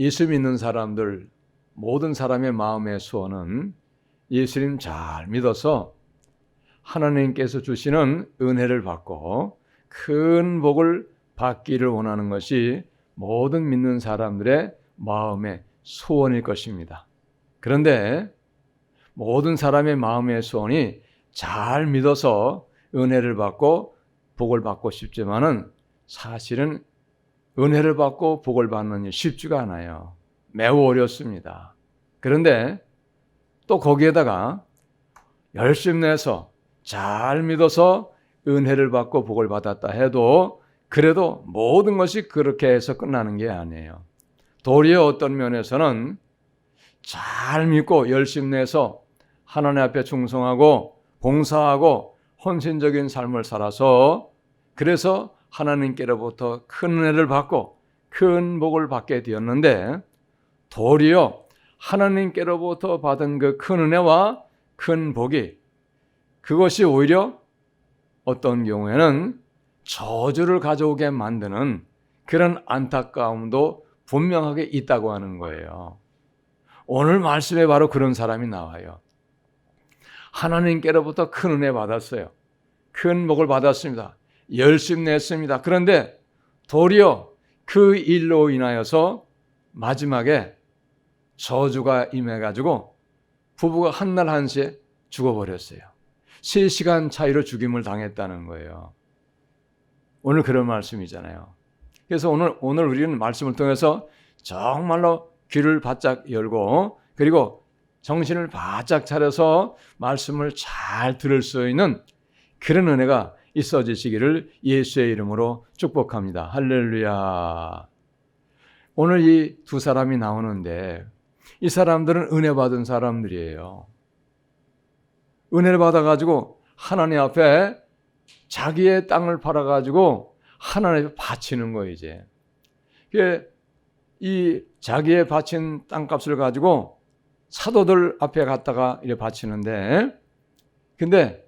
예수 믿는 사람들, 모든 사람의 마음의 소원은 예수님 잘 믿어서 하나님께서 주시는 은혜를 받고 큰 복을 받기를 원하는 것이 모든 믿는 사람들의 마음의 소원일 것입니다. 그런데 모든 사람의 마음의 소원이 잘 믿어서 은혜를 받고 복을 받고 싶지만은 사실은 은혜를 받고 복을 받는 일 쉽지가 않아요. 매우 어렵습니다. 그런데 또 거기에다가 열심 내서 잘 믿어서 은혜를 받고 복을 받았다 해도 그래도 모든 것이 그렇게 해서 끝나는 게 아니에요. 도리어 어떤 면에서는 잘 믿고 열심 내서 하나님 앞에 충성하고 봉사하고 헌신적인 삶을 살아서 그래서 하나님께로부터 큰 은혜를 받고 큰 복을 받게 되었는데 도리어 하나님께로부터 받은 그 큰 은혜와 큰 복이 그것이 오히려 어떤 경우에는 저주를 가져오게 만드는 그런 안타까움도 분명하게 있다고 하는 거예요. 오늘 말씀에 바로 그런 사람이 나와요. 하나님께로부터 큰 은혜 받았어요. 큰 복을 받았습니다. 열심 냈습니다. 그런데 도리어 그 일로 인하여서 마지막에 저주가 임해가지고 부부가 한날 한시에 죽어버렸어요. 3시간 차이로 죽임을 당했다는 거예요. 오늘 그런 말씀이잖아요. 그래서 오늘 우리는 말씀을 통해서 정말로 귀를 바짝 열고 그리고 정신을 바짝 차려서 말씀을 잘 들을 수 있는 그런 은혜가 있어지시기를 예수의 이름으로 축복합니다. 할렐루야. 오늘 이 두 사람이 나오는데 이 사람들은 은혜 받은 사람들이에요. 은혜를 받아가지고 하나님 앞에 자기의 땅을 팔아가지고 하나님 앞에 바치는 거예요. 이제 이 자기의 바친 땅값을 가지고 사도들 앞에 갔다가 이렇게 바치는데 근데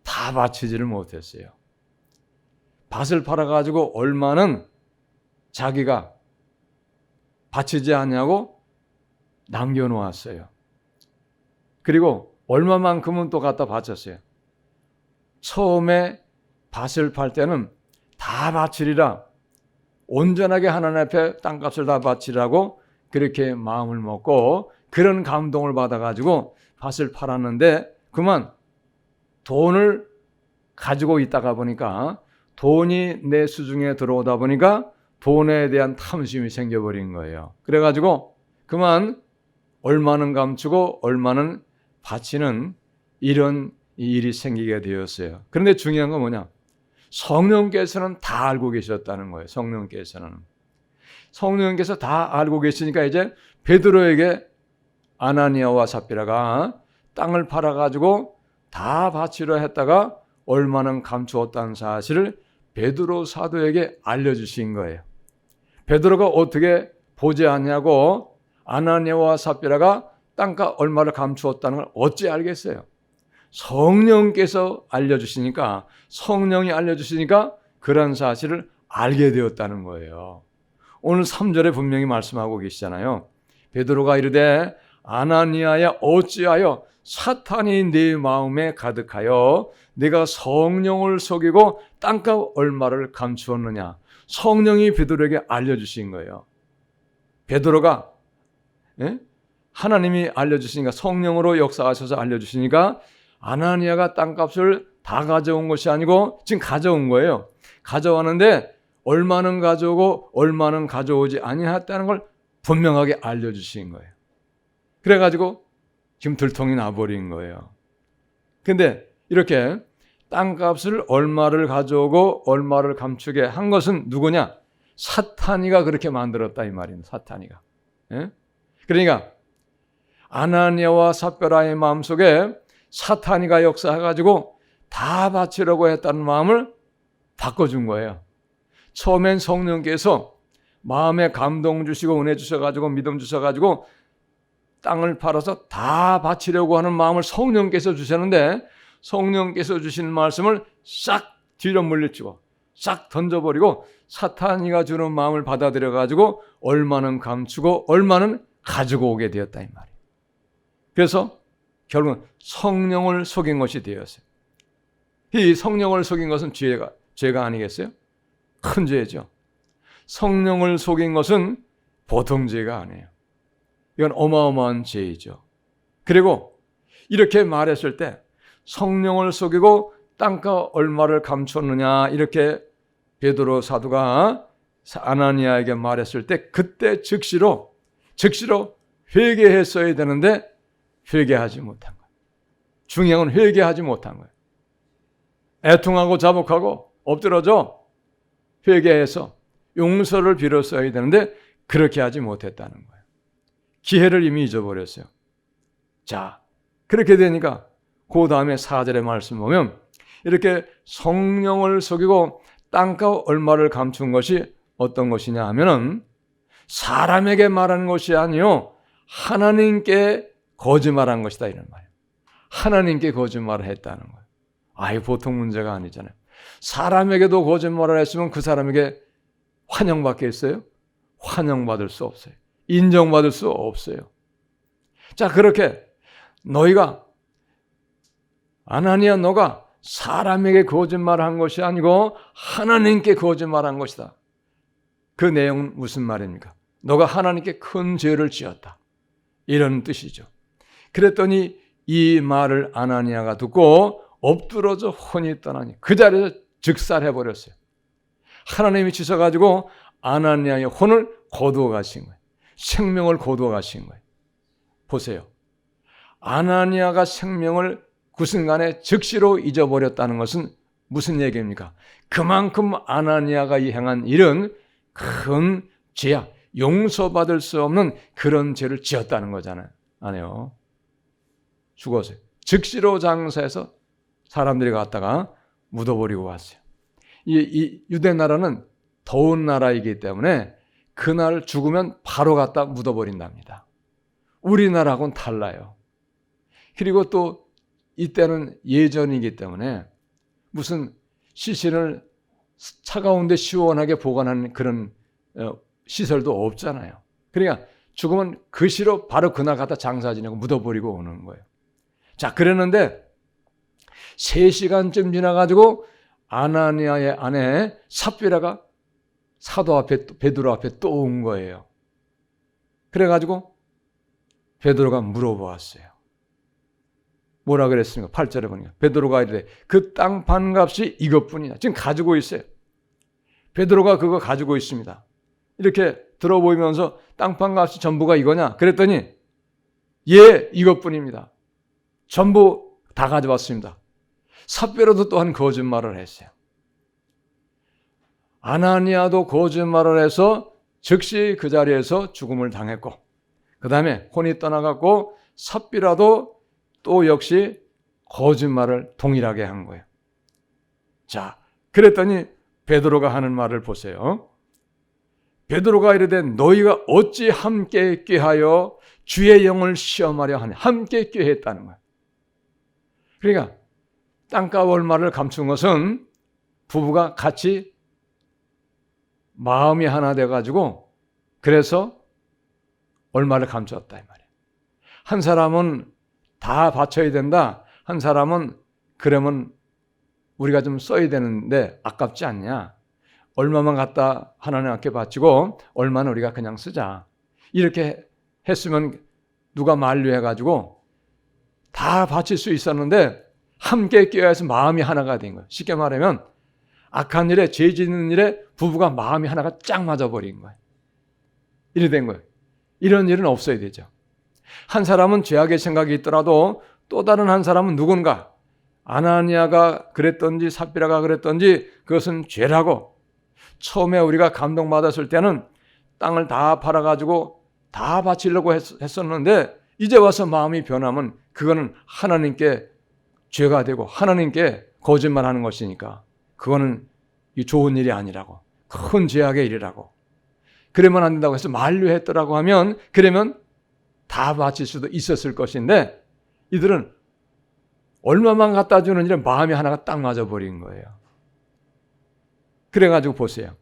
다 바치지를 못했어요. 밭을 팔아가지고 얼마는 자기가 바치지 않냐고 남겨놓았어요. 그리고 얼마만큼은 또 갖다 바쳤어요. 처음에 밭을 팔 때는 다 바치리라 온전하게 하나님 앞에 땅값을 다 바치라고 그렇게 마음을 먹고 그런 감동을 받아가지고 밭을 팔았는데 그만 돈을 가지고 있다가 보니까 돈이 내 수중에 들어오다 보니까 돈에 대한 탐심이 생겨버린 거예요. 그래가지고 그만 얼마는 감추고 얼마는 바치는 이런 일이 생기게 되었어요. 그런데 중요한 건 뭐냐? 성령께서는 다 알고 계셨다는 거예요. 성령께서 다 알고 계시니까 이제 베드로에게 아나니아와 삽비라가 땅을 팔아가지고 다 바치려 했다가 얼마는 감추었다는 사실을 베드로 사도에게 알려주신 거예요. 베드로가 어떻게 보지 않냐고 아나니아와 삽비라가 땅값 얼마를 감추었다는 걸 어찌 알겠어요? 성령께서 알려주시니까 성령이 알려주시니까 그런 사실을 알게 되었다는 거예요. 오늘 3절에 분명히 말씀하고 계시잖아요. 베드로가 이르되 아나니아야 어찌하여 사탄이 네 마음에 가득하여 네가 성령을 속이고 땅값 얼마를 감추었느냐. 성령이 베드로에게 알려주신 거예요. 베드로가 하나님이 알려주시니까 성령으로 역사하셔서 알려주시니까 아나니아가 땅값을 다 가져온 것이 아니고 지금 가져온 거예요. 가져왔는데 얼마는 가져오고 얼마는 가져오지 아니했다는 걸 분명하게 알려주신 거예요. 그래가지고 지금 들통이 나버린 거예요. 근데 이렇게 땅값을 얼마를 가져오고 얼마를 감추게 한 것은 누구냐? 사탄이가 그렇게 만들었다 이 말입니다. 사탄이가. 그러니까 아나니아와 삽비라의 마음속에 사탄이가 역사해가지고 다 바치려고 했다는 마음을 바꿔준 거예요. 처음엔 성령께서 마음에 감동 주시고 은혜 주셔가지고 믿음 주셔가지고 땅을 팔아서 다 바치려고 하는 마음을 성령께서 주셨는데 성령께서 주신 말씀을 싹 뒤로 물리치고 싹 던져버리고 사탄이가 주는 마음을 받아들여 가지고 얼마는 감추고 얼마는 가지고 오게 되었다 이 말이에요. 그래서 결국은 성령을 속인 것이 되었어요. 이 성령을 속인 것은 죄가 아니겠어요? 큰 죄죠. 성령을 속인 것은 보통 죄가 아니에요. 이건 어마어마한 죄이죠. 그리고 이렇게 말했을 때 성령을 속이고 땅가 얼마를 감췄느냐 이렇게 베드로 사도가 아나니아에게 말했을 때 그때 즉시로 회개했어야 되는데 회개하지 못한 거예요. 중요한 건 회개하지 못한 거예요. 애통하고 자복하고 엎드러져 회개해서 용서를 빌었어야 되는데 그렇게 하지 못했다는 거예요. 기회를 이미 잊어버렸어요. 자, 그렇게 되니까 그 다음에 4절의 말씀 보면 이렇게 성령을 속이고 땅가 얼마를 감춘 것이 어떤 것이냐 하면은 사람에게 말하는 것이 아니요 하나님께 거짓말한 것이다 이런 말이에요. 하나님께 거짓말을 했다는 거예요. 아예 보통 문제가 아니잖아요. 사람에게도 거짓말을 했으면 그 사람에게 환영받겠어요? 환영받을 수 없어요. 인정받을 수 없어요. 자, 그렇게 너희가 아나니아 너가 사람에게 거짓말한 것이 아니고 하나님께 거짓말한 것이다. 그 내용은 무슨 말입니까? 너가 하나님께 큰 죄를 지었다. 이런 뜻이죠. 그랬더니 이 말을 아나니아가 듣고 엎드러져 혼이 떠나니 그 자리에서 즉살해버렸어요. 하나님이 치셔가지고 아나니아의 혼을 거두어 가신 거예요. 생명을 거두어 가신 거예요. 보세요. 아나니아가 생명을 그 순간에 즉시로 잊어버렸다는 것은 무슨 얘기입니까? 그만큼 아나니아가 행한 일은 큰 죄야. 용서받을 수 없는 그런 죄를 지었다는 거잖아요. 아니요. 죽었어요. 즉시로 장사해서 사람들이 갔다가 묻어버리고 왔어요. 이 유대 나라는 더운 나라이기 때문에 그날 죽으면 바로 갖다 묻어버린답니다. 우리나라하고는 달라요. 그리고 또 이때는 예전이기 때문에 무슨 시신을 차가운데 시원하게 보관하는 그런 시설도 없잖아요. 그러니까 죽으면 그 시로 바로 그날 갖다 장사 지내고 묻어버리고 오는 거예요. 자, 그랬는데 3시간쯤 지나가지고 아나니아의 아내 삽비라가 사도 앞에 베드로 앞에 또 온 거예요. 그래가지고 베드로가 물어보았어요. 뭐라 그랬습니까? 8절에 보니까 베드로가 이르되 그 땅 반값이 이것뿐이냐. 지금 가지고 있어요. 베드로가 그거 가지고 있습니다. 이렇게 들어보이면서 땅 반값이 전부가 이거냐? 그랬더니 예, 이것뿐입니다. 전부 다 가져왔습니다. 삽비라도 또한 거짓말을 했어요. 아나니아도 거짓말을 해서 즉시 그 자리에서 죽음을 당했고 그 다음에 혼이 떠나갔고 삽비라도 또 역시 거짓말을 동일하게 한 거예요. 자, 그랬더니 베드로가 하는 말을 보세요. 베드로가 이르되 너희가 어찌 함께 꾀하여 주의 영을 시험하려 하냐. 함께 꾀했다는 거예요. 그러니까 땅값 얼마를 감춘 것은 부부가 같이 마음이 하나 돼가지고 그래서 얼마를 감췄다 이 말이에요. 한 사람은 다 바쳐야 된다. 한 사람은 그러면 우리가 좀 써야 되는데 아깝지 않냐. 얼마만 갖다 하나님께 바치고 얼마는 우리가 그냥 쓰자. 이렇게 했으면 누가 만류해가지고 다 바칠 수 있었는데 함께 껴야해서 마음이 하나가 된 거예요. 쉽게 말하면 악한 일에 죄 짓는 일에 부부가 마음이 하나가 쫙 맞아버린 거예요. 이래 된 거예요. 이런 일은 없어야 되죠. 한 사람은 죄악의 생각이 있더라도 또 다른 한 사람은 누군가 아나니아가 그랬던지 삽비라가 그랬던지 그것은 죄라고 처음에 우리가 감동받았을 때는 땅을 다 팔아가지고 다 바치려고 했었는데 이제 와서 마음이 변하면 그거는 하나님께 죄가 되고 하나님께 거짓말하는 것이니까 그거는 좋은 일이 아니라고 큰 죄악의 일이라고 그러면 안 된다고 해서 만류했더라고 하면 그러면 다 바칠 수도 있었을 것인데 이들은 얼마만 갖다 주는 일에 마음이 하나가 딱 맞아버린 거예요. 그래가지고 보세요.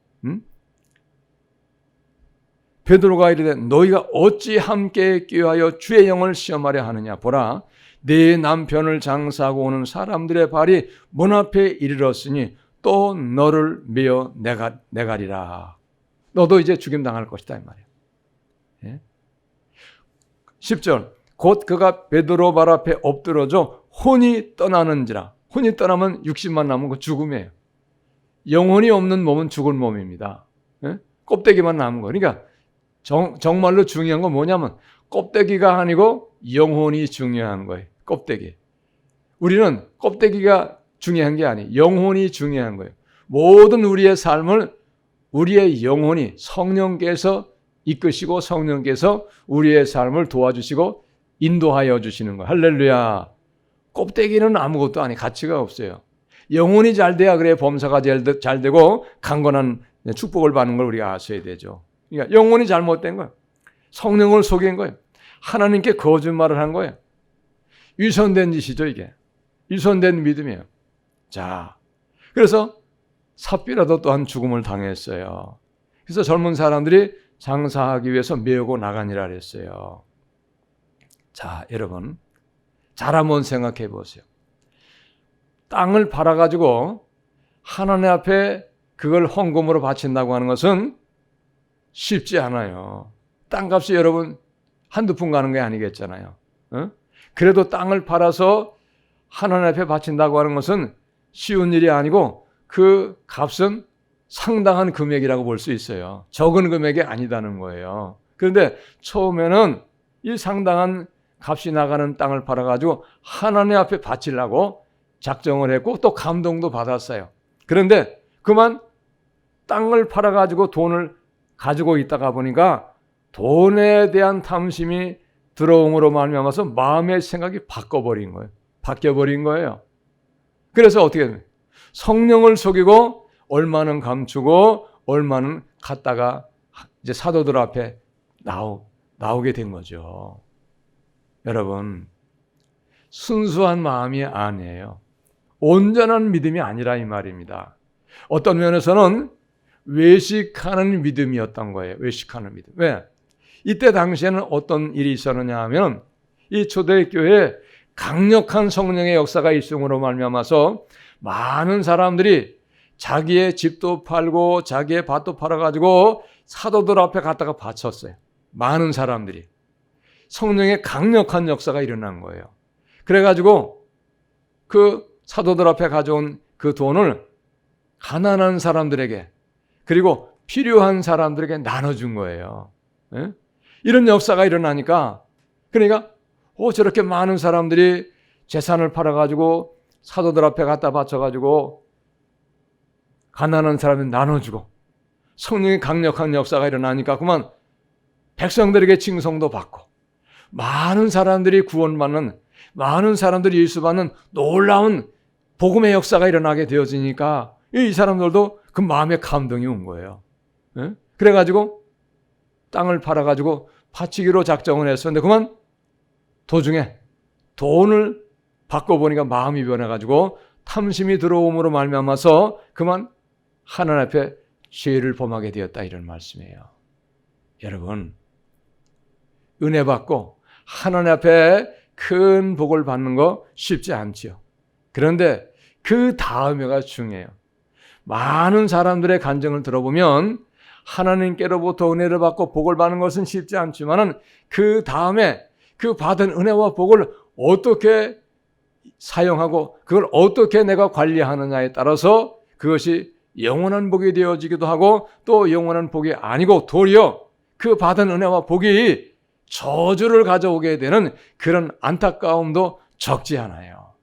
베드로가 이르되 너희가 어찌 함께 끼어하여 주의 영을 시험하려 하느냐. 보라, 네 남편을 장사하고 오는 사람들의 발이 문 앞에 이르렀으니 또 너를 메어 내가리라. 너도 이제 죽임당할 것이다 이 말이에요. 예? 10절 곧 그가 베드로 발 앞에 엎드러져 혼이 떠나는지라. 혼이 떠나면 육신만 남은 거 죽음이에요. 영혼이 없는 몸은 죽을 몸입니다. 예? 껍데기만 남은 거. 그러니까 정말로 중요한 건 뭐냐면 껍데기가 아니고 영혼이 중요한 거예요. 껍데기. 우리는 껍데기가 중요한 게 아니에요. 영혼이 중요한 거예요. 모든 우리의 삶을 우리의 영혼이 성령께서 이끄시고 성령께서 우리의 삶을 도와주시고 인도하여 주시는 거예요. 할렐루야. 껍데기는 아무것도 아니 가치가 없어요. 영혼이 잘 돼야 그래 범사가 잘 되고 강건한 축복을 받는 걸 우리가 아셔야 되죠. 그러니까 영혼이 잘못된 거예요. 성령을 속인 거예요. 하나님께 거짓말을 한 거예요. 위선된 짓이죠 이게. 위선된 믿음이에요. 자, 그래서 삽비라도 또한 죽음을 당했어요. 그래서 젊은 사람들이 장사하기 위해서 메우고 나가니라 그랬어요. 자, 여러분 잘 한번 생각해 보세요. 땅을 팔아가지고 하나님 앞에 그걸 헌금으로 바친다고 하는 것은 쉽지 않아요. 땅값이 여러분 한두 푼 가는 게 아니겠잖아요. 그래도 땅을 팔아서 하나님 앞에 바친다고 하는 것은 쉬운 일이 아니고 그 값은 상당한 금액이라고 볼 수 있어요. 적은 금액이 아니다는 거예요. 그런데 처음에는 이 상당한 값이 나가는 땅을 팔아가지고 하나님 앞에 바치려고 작정을 했고 또 감동도 받았어요. 그런데 그만 땅을 팔아가지고 돈을 가지고 있다가 보니까 돈에 대한 탐심이 들어옴으로 말미암아서 마음의 생각이 바뀌어버린 거예요. 그래서 어떻게 돼요? 성령을 속이고 얼마는 감추고 얼마는 갖다가 이제 사도들 앞에 나오게 된 거죠. 여러분, 순수한 마음이 아니에요. 온전한 믿음이 아니라 이 말입니다. 어떤 면에서는 외식하는 믿음이었던 거예요. 외식하는 믿음. 왜? 이때 당시에는 어떤 일이 있었느냐 하면 이 초대교회에 강력한 성령의 역사가 있음으로 말미암아서 많은 사람들이 자기의 집도 팔고 자기의 밭도 팔아가지고 사도들 앞에 갖다가 바쳤어요. 많은 사람들이. 성령의 강력한 역사가 일어난 거예요. 그래가지고 그 사도들 앞에 가져온 그 돈을 가난한 사람들에게 그리고 필요한 사람들에게 나눠준 거예요. 예? 이런 역사가 일어나니까 그러니까 저렇게 많은 사람들이 재산을 팔아가지고 사도들 앞에 갖다 바쳐가지고 가난한 사람들 나눠주고 성령의 강력한 역사가 일어나니까 그만 백성들에게 칭송도 받고 많은 사람들이 구원받는 많은 사람들이 예수받는 놀라운 복음의 역사가 일어나게 되어지니까 이 사람들도 그 마음에 감동이 온 거예요. 예? 그래가지고 땅을 팔아가지고 바치기로 작정을 했었는데 그만 도중에 돈을 바꿔보니까 마음이 변해가지고 탐심이 들어옴으로 말미암아서 그만 하나님 앞에 죄를 범하게 되었다 이런 말씀이에요. 여러분, 은혜 받고 하나님 앞에 큰 복을 받는 거 쉽지 않지요. 그런데 그 다음에가 중요해요. 많은 사람들의 간증을 들어보면 하나님께로부터 은혜를 받고 복을 받는 것은 쉽지 않지만은 그 다음에 그 받은 은혜와 복을 어떻게 사용하고 그걸 어떻게 내가 관리하느냐에 따라서 그것이 영원한 복이 되어지기도 하고 또 영원한 복이 아니고 도리어 그 받은 은혜와 복이 저주를 가져오게 되는 그런 안타까움도 적지 않아요.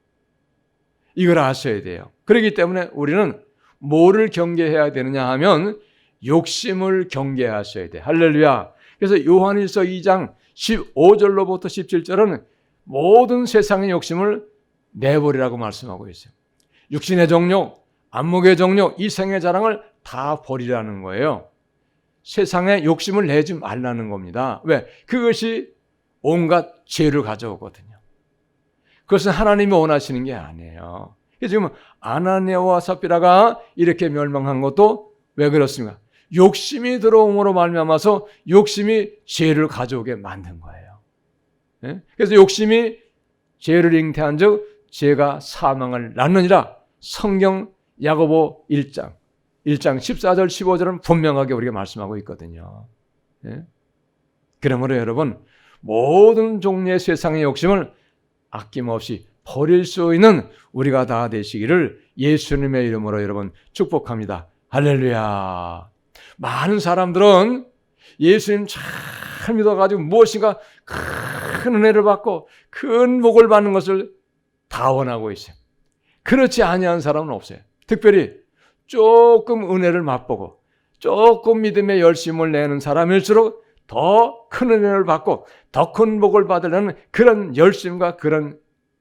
이걸 아셔야 돼요. 그렇기 때문에 우리는 뭐를 경계해야 되느냐 하면 욕심을 경계하셔야 돼. 할렐루야. 그래서 요한일서 2장 15절로부터 17절은 모든 세상의 욕심을 내버리라고 말씀하고 있어요. 육신의 정욕, 안목의 정욕, 이생의 자랑을 다 버리라는 거예요. 세상에 욕심을 내지 말라는 겁니다. 왜? 그것이 온갖 죄를 가져오거든요. 그것은 하나님이 원하시는 게 아니에요. 지금 아나니아와 삽비라가 이렇게 멸망한 것도 왜 그렇습니까? 욕심이 들어옴으로 말미암아서 욕심이 죄를 가져오게 만든 거예요. 예? 그래서 욕심이 죄를 잉태한즉 죄가 사망을 낳느니라. 성경 야고보 1장 14절 15절은 분명하게 우리가 말씀하고 있거든요. 예? 그러므로 여러분, 모든 종류의 세상의 욕심을 아낌없이 버릴 수 있는 우리가 다 되시기를 예수님의 이름으로 여러분 축복합니다. 할렐루야. 많은 사람들은 예수님 잘 믿어가지고 무엇인가 큰 은혜를 받고 큰 복을 받는 것을 다 원하고 있어요. 그렇지 아니한 사람은 없어요. 특별히 조금 은혜를 맛보고 조금 믿음의 열심을 내는 사람일수록 더 큰 은혜를 받고 더 큰 복을 받으려는 그런 열심과 그런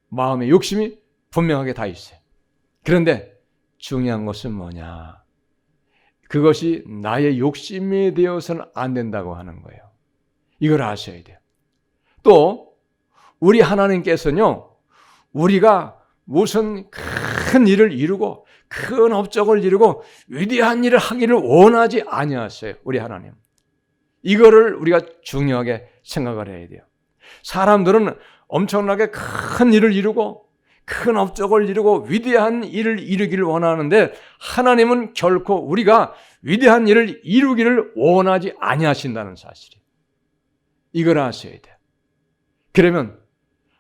마음의 욕심이 분명하게 다 있어요. 그런데 중요한 것은 뭐냐? 그것이 나의 욕심이 되어서는 안 된다고 하는 거예요. 이걸 아셔야 돼요. 또 우리 하나님께서는요, 우리가 무슨 큰 일을 이루고 큰 업적을 이루고 위대한 일을 하기를 원하지 아니하세요. 우리 하나님. 이거를 우리가 중요하게 생각을 해야 돼요. 사람들은 엄청나게 큰 일을 이루고 큰 업적을 이루고 위대한 일을 이루기를 원하는데 하나님은 결코 우리가 위대한 일을 이루기를 원하지 아니하신다는 사실이에요. 이걸 아셔야 돼요. 그러면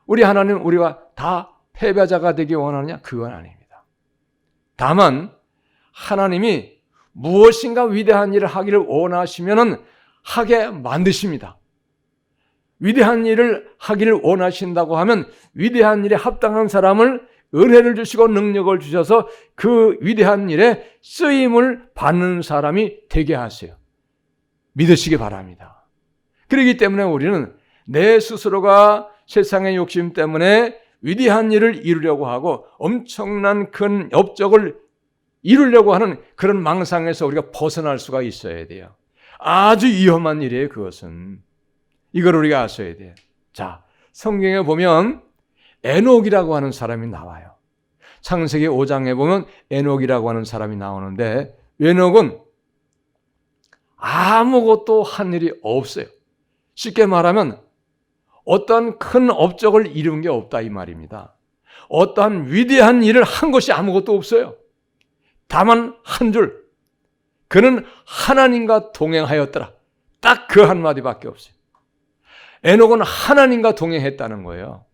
우리 하나님 우리가 다 패배자가 되기 원하느냐? 그건 아닙니다. 다만 하나님이 무엇인가 위대한 일을 하기를 원하시면은 하게 만드십니다. 위대한 일을 하기를 원하신다고 하면 위대한 일에 합당한 사람을 은혜를 주시고 능력을 주셔서 그 위대한 일에 쓰임을 받는 사람이 되게 하세요. 믿으시기 바랍니다. 그렇기 때문에 우리는 내 스스로가 세상의 욕심 때문에 위대한 일을 이루려고 하고 엄청난 큰 업적을 이루려고 하는 그런 망상에서 우리가 벗어날 수가 있어야 돼요. 아주 위험한 일이에요, 그것은. 이걸 우리가 아셔야 돼요. 자, 성경에 보면 에녹이라고 하는 사람이 나와요. 창세기 5장에 보면 에녹이라고 하는 사람이 나오는데 에녹은 아무것도 한 일이 없어요. 쉽게 말하면 어떠한 큰 업적을 이룬 게 없다 이 말입니다. 어떠한 위대한 일을 한 것이 아무것도 없어요. 다만 한 줄, 그는 하나님과 동행하였더라. 딱 그 한마디밖에 없어요. 에녹은 하나님과 동행했다는 거예요.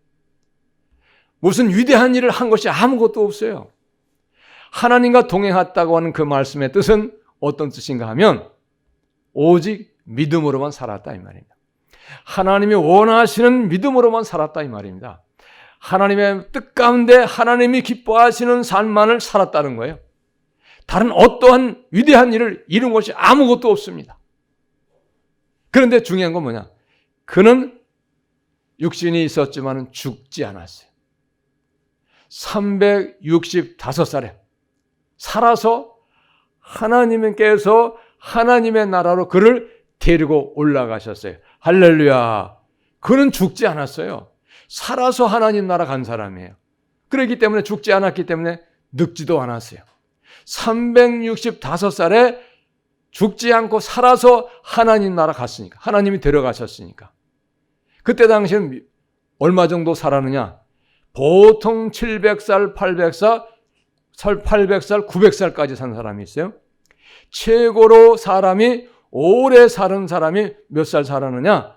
무슨 위대한 일을 한 것이 아무것도 없어요. 하나님과 동행했다고 하는 그 말씀의 뜻은 어떤 뜻인가 하면 오직 믿음으로만 살았다 이 말입니다. 하나님이 원하시는 믿음으로만 살았다 이 말입니다. 하나님의 뜻 가운데 하나님이 기뻐하시는 삶만을 살았다는 거예요. 다른 어떠한 위대한 일을 이룬 것이 아무것도 없습니다. 그런데 중요한 건 뭐냐? 그는 육신이 있었지만 죽지 않았어요. 365살에 살아서 하나님께서 하나님의 나라로 그를 데리고 올라가셨어요. 할렐루야. 그는 죽지 않았어요. 살아서 하나님 나라 간 사람이에요. 그렇기 때문에 죽지 않았기 때문에 늙지도 않았어요. 365살에 죽지 않고 살아서 하나님 나라 갔으니까. 하나님이 데려가셨으니까. 그때 당시에는 얼마 정도 살았느냐? 보통 700살, 800살, 900살까지 산 사람이 있어요. 최고로 사람이 오래 사는 사람이 몇 살 살았느냐?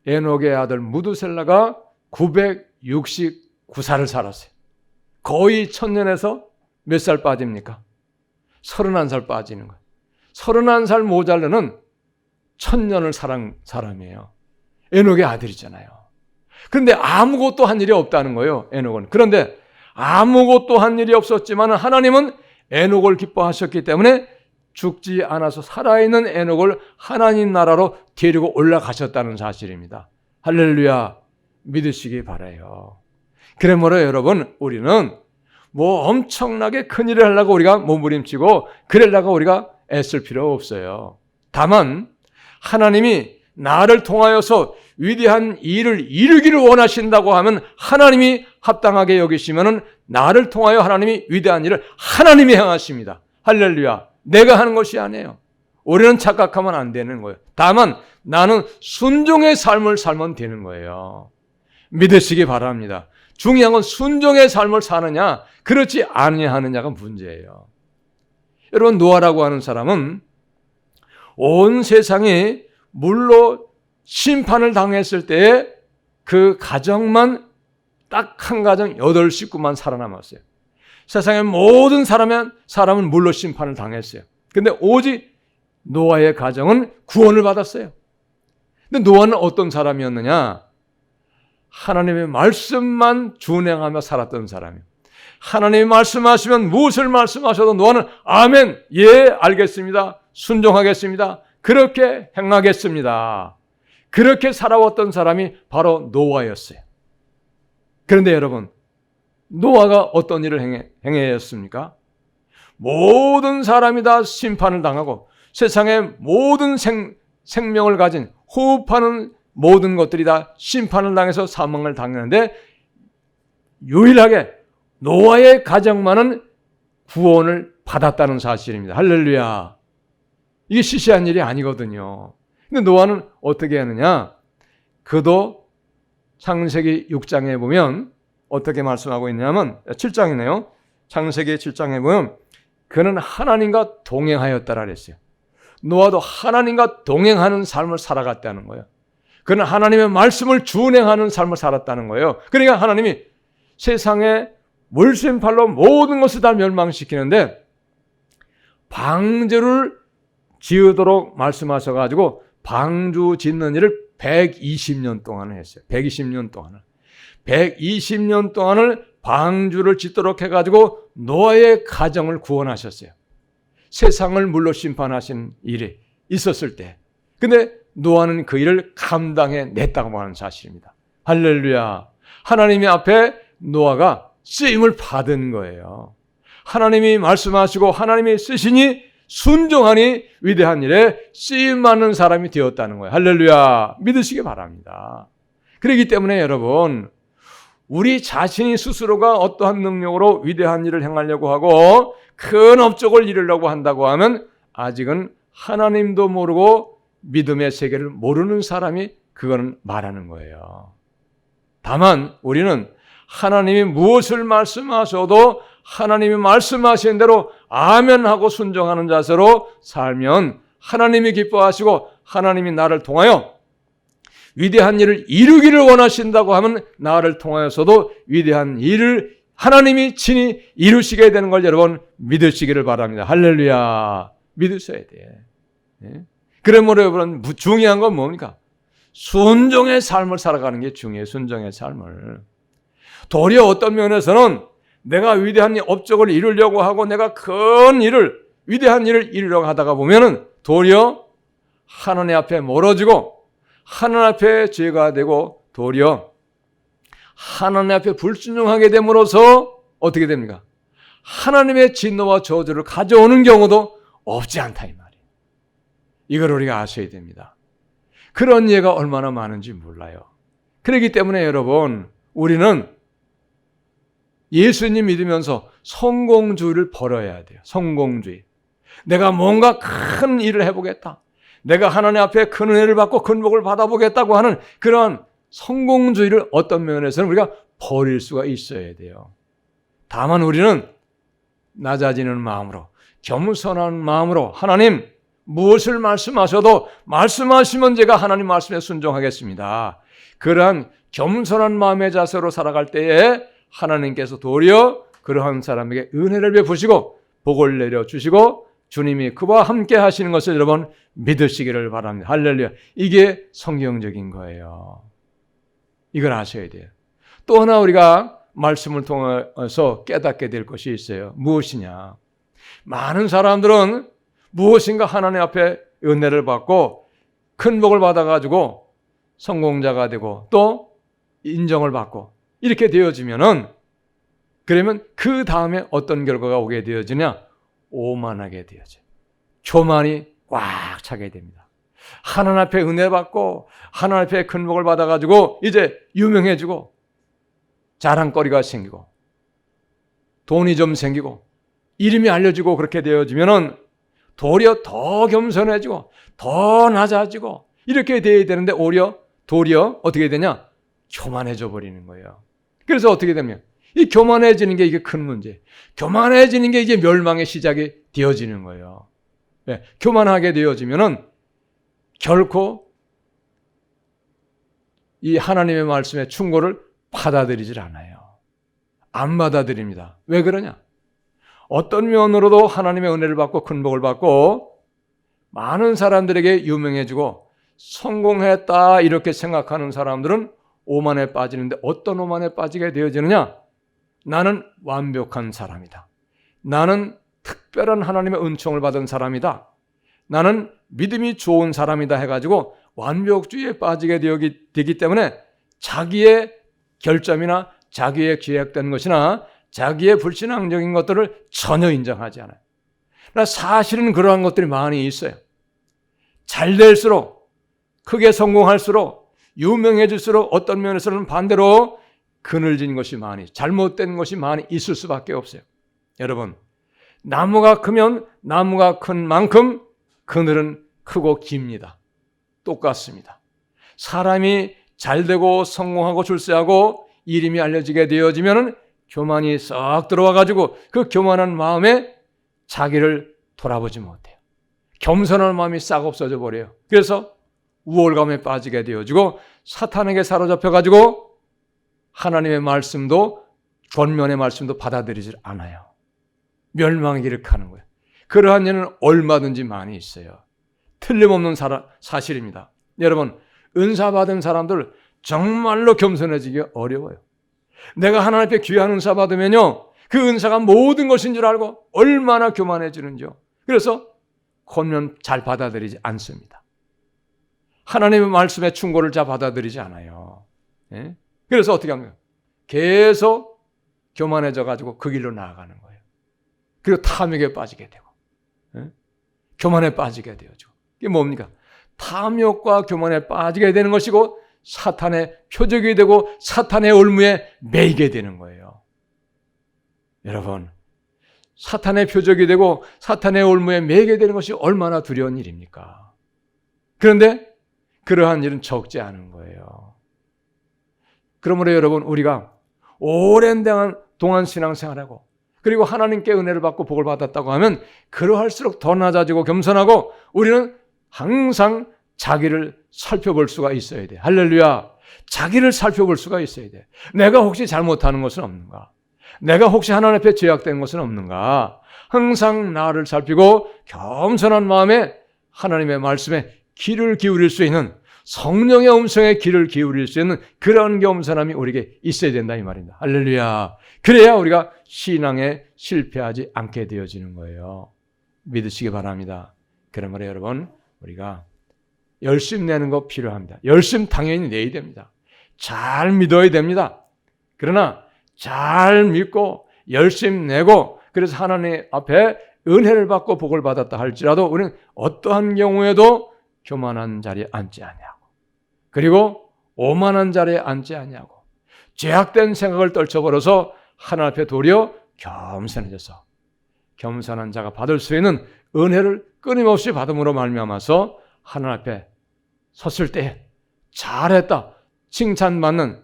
에녹의 아들 무두셀라가 969살을 살았어요. 거의 1000년에서 몇 살 빠집니까? 31살 빠지는 거예요. 31살 모자르는 1000년을 살은 사람이에요. 에녹의 아들이잖아요. 그런데 아무것도 한 일이 없다는 거예요, 에녹은. 그런데 아무것도 한 일이 없었지만 하나님은 에녹을 기뻐하셨기 때문에 죽지 않아서 살아있는 에녹을 하나님 나라로 데리고 올라가셨다는 사실입니다. 할렐루야. 믿으시기 바라요. 그러므로 여러분, 우리는 뭐 엄청나게 큰 일을 하려고 우리가 몸부림치고 그러려고 우리가 애쓸 필요 없어요. 다만 하나님이 나를 통하여서 위대한 일을 이루기를 원하신다고 하면 하나님이 합당하게 여기시면은 나를 통하여 하나님이 위대한 일을 하나님이 행하십니다. 할렐루야. 내가 하는 것이 아니에요. 우리는 착각하면 안 되는 거예요. 다만 나는 순종의 삶을 살면 되는 거예요. 믿으시기 바랍니다. 중요한 건 순종의 삶을 사느냐 그렇지 아니하느냐가 문제예요. 여러분, 노아라고 하는 사람은 온 세상이 물로 심판을 당했을 때에 그 가정만 딱 한 가정 8식구만 살아남았어요. 세상의 모든 사람은 물로 심판을 당했어요. 근데 오직 노아의 가정은 구원을 받았어요. 근데 노아는 어떤 사람이었느냐? 하나님의 말씀만 준행하며 살았던 사람이에요. 하나님이 말씀하시면 무엇을 말씀하셔도 노아는 아멘, 예, 알겠습니다. 순종하겠습니다. 그렇게 행하겠습니다. 그렇게 살아왔던 사람이 바로 노아였어요. 그런데 여러분, 노아가 어떤 일을 행했습니까? 모든 사람이 다 심판을 당하고 세상의 모든 생명을 가진 호흡하는 모든 것들이 다 심판을 당해서 사망을 당하는데 유일하게 노아의 가정만은 구원을 받았다는 사실입니다. 할렐루야. 이게 시시한 일이 아니거든요. 근데 노아는 어떻게 하느냐? 그도 창세기 6장에 보면 어떻게 말씀하고 있냐면 7장이네요. 창세기 7장에 보면 그는 하나님과 동행하였다라 그랬어요. 노아도 하나님과 동행하는 삶을 살아갔다는 거예요. 그는 하나님의 말씀을 준행하는 삶을 살았다는 거예요. 그러니까 하나님이 세상에 물심팔로 모든 것을 다 멸망시키는데 방주를 지으도록 말씀하셔가지고 방주 짓는 일을 120년 동안을 했어요. 120년 동안을. 120년 동안을 방주를 짓도록 해가지고 노아의 가정을 구원하셨어요. 세상을 물로 심판하신 일이 있었을 때. 근데 노아는 그 일을 감당해 냈다고 하는 사실입니다. 할렐루야. 하나님의 앞에 노아가 쓰임을 받은 거예요. 하나님이 말씀하시고 하나님이 쓰시니 순종하니 위대한 일에 쓰임받는 사람이 되었다는 거예요. 할렐루야. 믿으시기 바랍니다. 그렇기 때문에 여러분, 우리 자신이 스스로가 어떠한 능력으로 위대한 일을 행하려고 하고 큰 업적을 이루려고 한다고 하면 아직은 하나님도 모르고 믿음의 세계를 모르는 사람이 그거는 말하는 거예요. 다만 우리는 하나님이 무엇을 말씀하셔도 하나님이 말씀하신 대로 아멘하고 순종하는 자세로 살면 하나님이 기뻐하시고 하나님이 나를 통하여 위대한 일을 이루기를 원하신다고 하면 나를 통하여서도 위대한 일을 하나님이 친히 이루시게 되는 걸 여러분 믿으시기를 바랍니다. 할렐루야. 믿으셔야 돼. 그러므로 여러분 중요한 건 뭡니까? 순종의 삶을 살아가는 게 중요해요. 순종의 삶을. 도리어 어떤 면에서는 내가 위대한 업적을 이루려고 하고 내가 큰 일을 위대한 일을 이루려고 하다가 보면은 도리어 하나님 앞에 멀어지고 하나님 앞에 죄가 되고 도리어 하나님 앞에 불순종하게 됨으로써 어떻게 됩니까? 하나님의 진노와 저주를 가져오는 경우도 없지 않다 이 말이에요. 이걸 우리가 아셔야 됩니다. 그런 예가 얼마나 많은지 몰라요. 그렇기 때문에 여러분 우리는 예수님 믿으면서 성공주의를 버려야 돼요. 성공주의. 내가 뭔가 큰 일을 해보겠다. 내가 하나님 앞에 큰 은혜를 받고 큰 복을 받아보겠다고 하는 그런 성공주의를 어떤 면에서는 우리가 버릴 수가 있어야 돼요. 다만 우리는 낮아지는 마음으로 겸손한 마음으로 하나님 무엇을 말씀하셔도 말씀하시면 제가 하나님 말씀에 순종하겠습니다. 그러한 겸손한 마음의 자세로 살아갈 때에 하나님께서 도리어 그러한 사람에게 은혜를 베푸시고 복을 내려주시고 주님이 그와 함께 하시는 것을 여러분 믿으시기를 바랍니다. 할렐루야. 이게 성경적인 거예요. 이걸 아셔야 돼요. 또 하나 우리가 말씀을 통해서 깨닫게 될 것이 있어요. 무엇이냐? 많은 사람들은 무엇인가 하나님 앞에 은혜를 받고 큰 복을 받아가지고 성공자가 되고 또 인정을 받고 이렇게 되어지면은 그러면 그 다음에 어떤 결과가 오게 되어지냐? 오만하게 되어져요. 교만이 꽉 차게 됩니다. 하나님 앞에 은혜 받고 하나님 앞에 큰 복을 받아가지고 이제 유명해지고 자랑거리가 생기고 돈이 좀 생기고 이름이 알려지고 그렇게 되어지면은 도리어 더 겸손해지고 더 낮아지고 이렇게 돼야 되는데 도리어 어떻게 되냐? 교만해져 버리는 거예요. 그래서 어떻게 되면 이 교만해지는 게 이게 큰 문제. 교만해지는 게 이제 멸망의 시작이 되어지는 거예요. 네, 교만하게 되어지면은 결코 이 하나님의 말씀의 충고를 받아들이질 않아요. 안 받아들입니다. 왜 그러냐? 어떤 면으로도 하나님의 은혜를 받고 큰 복을 받고 많은 사람들에게 유명해지고 성공했다 이렇게 생각하는 사람들은 오만에 빠지는데 어떤 오만에 빠지게 되어지느냐? 나는 완벽한 사람이다. 나는 특별한 하나님의 은총을 받은 사람이다. 나는 믿음이 좋은 사람이다 해가지고 완벽주의에 빠지게 되기 때문에 자기의 결점이나 자기의 기획된 것이나 자기의 불신앙적인 것들을 전혀 인정하지 않아요. 그러나 사실은 그러한 것들이 많이 있어요. 잘 될수록, 크게 성공할수록, 유명해질수록 어떤 면에서는 반대로 그늘진 것이 많이, 잘못된 것이 많이 있을 수밖에 없어요. 여러분, 나무가 크면 나무가 큰 만큼 그늘은 크고 깁니다. 똑같습니다. 사람이 잘되고 성공하고 출세하고 이름이 알려지게 되어지면 교만이 썩 들어와가지고 그 교만한 마음에 자기를 돌아보지 못해요. 겸손한 마음이 싹 없어져 버려요. 그래서 우월감에 빠지게 되어지고 사탄에게 사로잡혀가지고 하나님의 말씀도 권면의 말씀도 받아들이질 않아요. 멸망의 길을 가는 거예요. 그러한 일은 얼마든지 많이 있어요. 틀림없는 사실입니다. 여러분, 은사 받은 사람들 정말로 겸손해지기 어려워요. 내가 하나님 앞에 귀한 은사 받으면요, 그 은사가 모든 것인 줄 알고 얼마나 교만해지는지요. 그래서 권면 잘 받아들이지 않습니다. 하나님의 말씀의 충고를 잘 받아들이지 않아요. 예? 그래서 어떻게 하는 거예요? 계속 교만해져가지고 그 길로 나아가는 거예요. 그리고 탐욕에 빠지게 되고, 예? 교만에 빠지게 되죠. 이게 뭡니까? 탐욕과 교만에 빠지게 되는 것이고 사탄의 표적이 되고 사탄의 올무에 매이게 되는 거예요. 여러분, 사탄의 표적이 되고 사탄의 올무에 매이게 되는 것이 얼마나 두려운 일입니까? 그런데 그러한 일은 적지 않은 거예요. 그러므로 여러분, 우리가 오랜 동안 신앙생활하고 그리고 하나님께 은혜를 받고 복을 받았다고 하면 그러할수록 더 낮아지고 겸손하고 우리는 항상 자기를 살펴볼 수가 있어야 돼. 할렐루야. 자기를 살펴볼 수가 있어야 돼. 내가 혹시 잘못하는 것은 없는가? 내가 혹시 하나님 앞에 죄악된 것은 없는가? 항상 나를 살피고 겸손한 마음에 하나님의 말씀에 귀를 기울일 수 있는, 성령의 음성에 귀를 기울일 수 있는 그런 겸손함이 우리에게 있어야 된다 이 말입니다. 할렐루야. 그래야 우리가 신앙에 실패하지 않게 되어지는 거예요. 믿으시기 바랍니다. 그러므로 여러분, 우리가 열심 내는 거 필요합니다. 열심 당연히 내야 됩니다. 잘 믿어야 됩니다. 그러나 잘 믿고 열심 내고 그래서 하나님 앞에 은혜를 받고 복을 받았다 할지라도 우리는 어떠한 경우에도 교만한 자리에 앉지 아니하고 그리고 오만한 자리에 앉지 아니하고 죄악된 생각을 떨쳐버려서 하나님 앞에 도리어 겸손해져서 겸손한 자가 받을 수 있는 은혜를 끊임없이 받음으로 말미암아서 하나님 앞에 섰을 때 잘했다, 칭찬받는,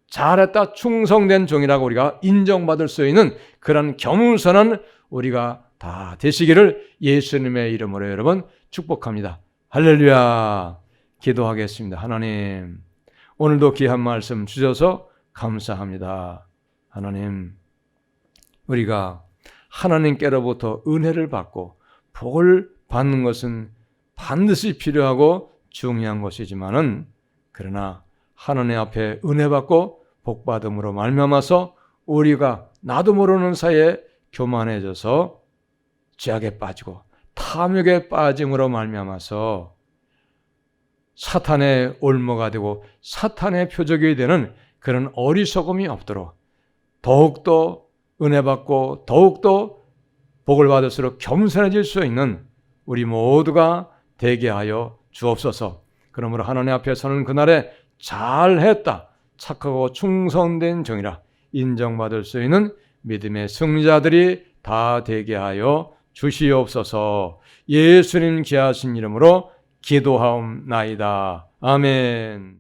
잘했다, 충성된 종이라고 우리가 인정받을 수 있는 그런 겸손한 우리가 다 되시기를 예수님의 이름으로 여러분 축복합니다. 할렐루야. 기도하겠습니다. 하나님, 오늘도 귀한 말씀 주셔서 감사합니다. 하나님, 우리가 하나님께로부터 은혜를 받고 복을 받는 것은 반드시 필요하고 중요한 것이지만은 그러나 하나님 앞에 은혜 받고 복 받음으로 말미암아서 우리가 나도 모르는 사이에 교만해져서 죄악에 빠지고 탐욕에 빠짐으로 말미암아서 사탄의 올무가 되고 사탄의 표적이 되는 그런 어리석음이 없도록 더욱더 은혜 받고 더욱더 복을 받을수록 겸손해질 수 있는 우리 모두가 되게 하여 주옵소서. 그러므로 하나님 앞에 서는 그날에 잘했다, 착하고 충성된 종이라 인정받을 수 있는 믿음의 승리자들이 다 되게 하여 주시옵소서. 예수님 귀하신 이름으로 기도하옵나이다. 아멘.